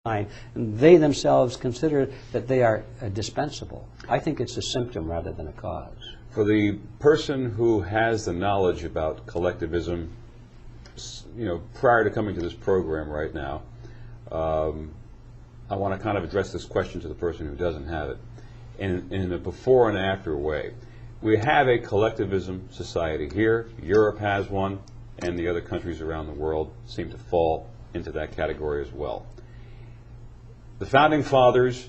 and they themselves consider that they are dispensable. I think it's a symptom rather than a cause. For the person who has the knowledge about collectivism, prior to coming to this program right now, I want to kind of address this question to the person who doesn't have it in a before and after way. We have a collectivism society here. Europe has one, and the other countries around the world seem to fall into that category as well. The Founding Fathers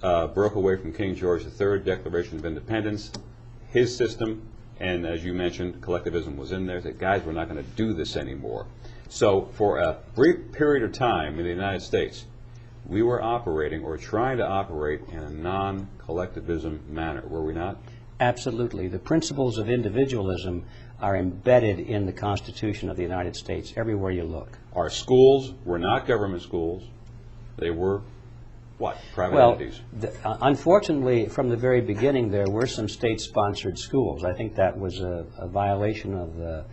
broke away from King George III, Declaration of Independence, his system, and as you mentioned, collectivism was in there. Said, guys, we're not going to do this anymore. So for a brief period of time in the United States, we were operating or trying to operate in a non-collectivism manner, were we not? Absolutely. The principles of individualism are embedded in the Constitution of the United States everywhere you look. Our schools were not government schools. They were what? Private entities. Unfortunately, from the very beginning, there were some state-sponsored schools. I think that was a violation of the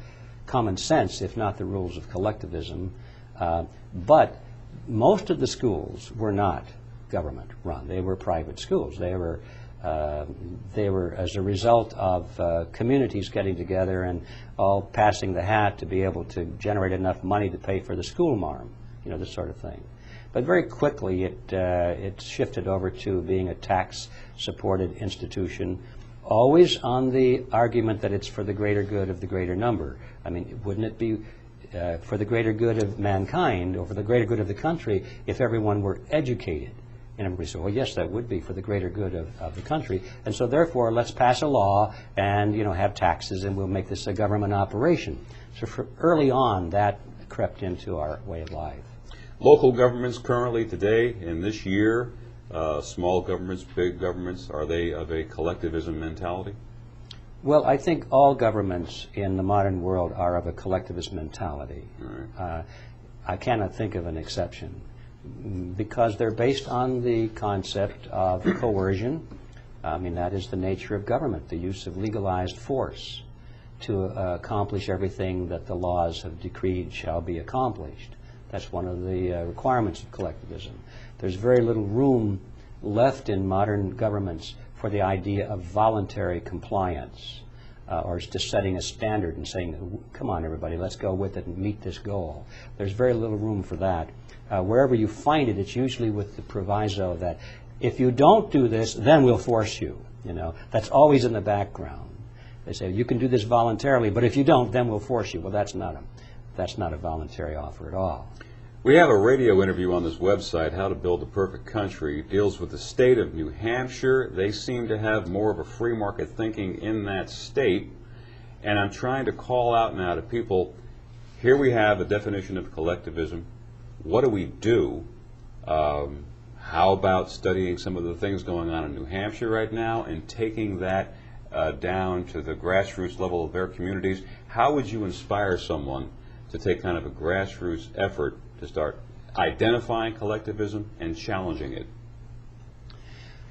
common sense, if not the rules of collectivism. But most of the schools were not government-run. They were private schools. They were as a result of communities getting together and all passing the hat to be able to generate enough money to pay for the school marm, this sort of thing. But very quickly it shifted over to being a tax-supported institution, always on the argument that it's for the greater good of the greater number. I mean, wouldn't it be for the greater good of mankind or for the greater good of the country if everyone were educated? And everybody said, well, yes, that would be for the greater good of the country. And so therefore, let's pass a law and have taxes and we'll make this a government operation. So early on, that crept into our way of life. Local governments currently today, in this year, small governments, big governments, are they of a collectivism mentality? Well, I think all governments in the modern world are of a collectivist mentality. Right. I cannot think of an exception because they're based on the concept of coercion. I mean, that is the nature of government, the use of legalized force to accomplish everything that the laws have decreed shall be accomplished. That's one of the requirements of collectivism. There's very little room left in modern governments for the idea of voluntary compliance or just setting a standard and saying, come on, everybody, let's go with it and meet this goal. There's very little room for that. Wherever you find it, it's usually with the proviso that if you don't do this, then we'll force you. That's always in the background. They say, you can do this voluntarily, but if you don't, then we'll force you. Well, that's not a voluntary offer at all. We have a radio interview on this website, How to Build a Perfect Country. It deals with the state of New Hampshire. They seem to have more of a free market thinking in that state. And I'm trying to call out now to people, here we have a definition of collectivism. What do we do? How about studying some of the things going on in New Hampshire right now and taking that down to the grassroots level of their communities? How would you inspire someone to take kind of a grassroots effort to start identifying collectivism and challenging it?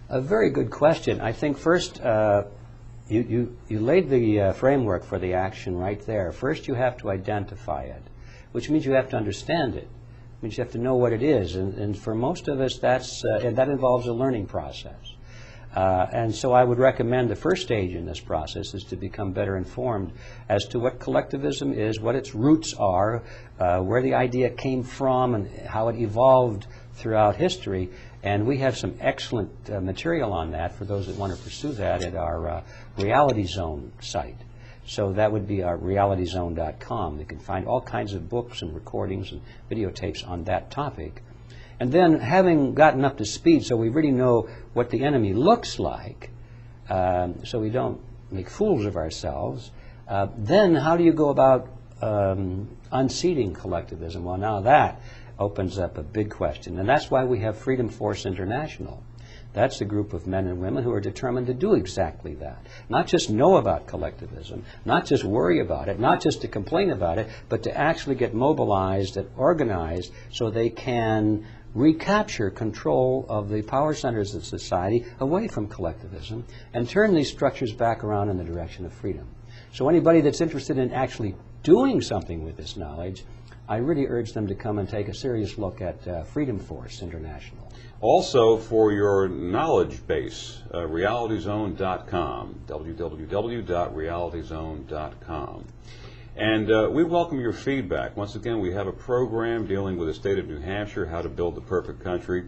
A very good question. I think first you laid the framework for the action right there. First you have to identify it, which means you have to understand it. It means you have to know what it is. And for most of us, that involves a learning process. And so I would recommend the first stage in this process is to become better informed as to what collectivism is, what its roots are, where the idea came from, and how it evolved throughout history. And we have some excellent material on that for those that want to pursue that at our Reality Zone site. So that would be our realityzone.com. You can find all kinds of books and recordings and videotapes on that topic. And then having gotten up to speed so we really know what the enemy looks like, so we don't make fools of ourselves, then how do you go about unseating collectivism? Well, now that opens up a big question. And that's why we have Freedom Force International. That's a group of men and women who are determined to do exactly that. Not just know about collectivism, not just worry about it, not just to complain about it, but to actually get mobilized and organized so they can recapture control of the power centers of society away from collectivism and turn these structures back around in the direction of freedom. So anybody that's interested in actually doing something with this knowledge, I really urge them to come and take a serious look at Freedom Force International. Also, for your knowledge base, realityzone.com, www.realityzone.com. And we welcome your feedback. Once again, we have a program dealing with the state of New Hampshire, how to build the perfect country.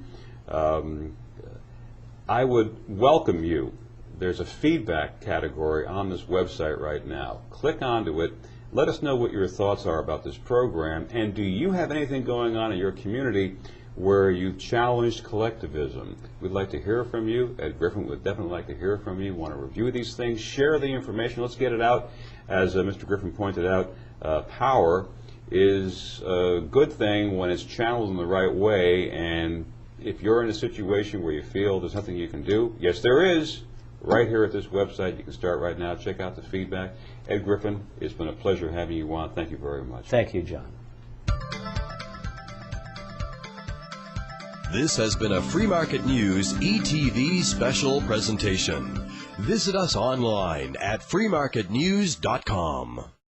I would welcome you. There's a feedback category on this website right now. Click onto it. Let us know what your thoughts are about this program. And do you have anything going on in your community where you've challenged collectivism? We'd like to hear from you. Ed Griffin would definitely like to hear from you. Want to review these things, share the information. Let's get it out. As Mr. Griffin pointed out, power is a good thing when it's channeled in the right way. And if you're in a situation where you feel there's nothing you can do, yes, there is. Right here at this website, you can start right now. Check out the feedback. Ed Griffin, it's been a pleasure having you on. Thank you very much. Thank you, John. This has been a Free Market News ETV special presentation. Visit us online at freemarketnews.com.